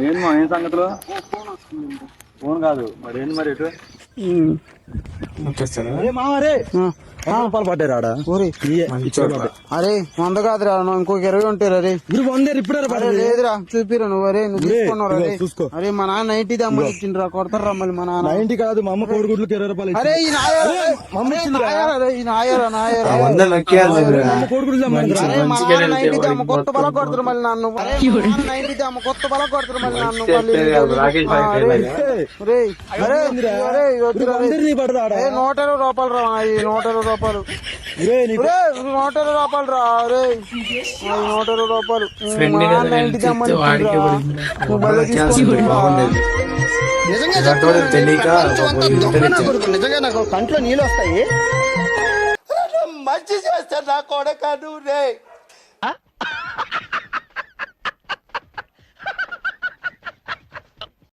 ఏంది మా ఏం సంగతులు? ఫోన్ కాదు మరి ఏంది మరి ఇటు రూపాయలు పడ్డారు ఆడ. అరే 100 కాదురా, ఇంకొక 20 ఉంటారు. అరే 100 ఇప్పుడే లేదురా, చూపిరా నువ్వు. అరే నువ్వు తీసుకున్నావు. అరే చూసుకో. అరే మా నాన్న 90 అమ్మని ఇచ్చిండ్రా, కొడతారా మళ్ళీ మా నాన్న. 90 కాదు మా అమ్మ కోడిగుడ్లకు 20 రూపాయలు. అరే ఈ నాయరా కొత్త బల కొడతారు మళ్ళీ నన్ను. 90 అమ్మ కొత్త బల కొడతారు మళ్ళీ నన్ను. 120 రూపాయలు రా, 120 రూపాయలు, 120 రూపాయలు రా. రే 120 రూపాయలు నిజంగా నాకు కంట్లో నీళ్ళు వస్తాయి. మంచి చేస్తా నా కొడక నువ్వు రే.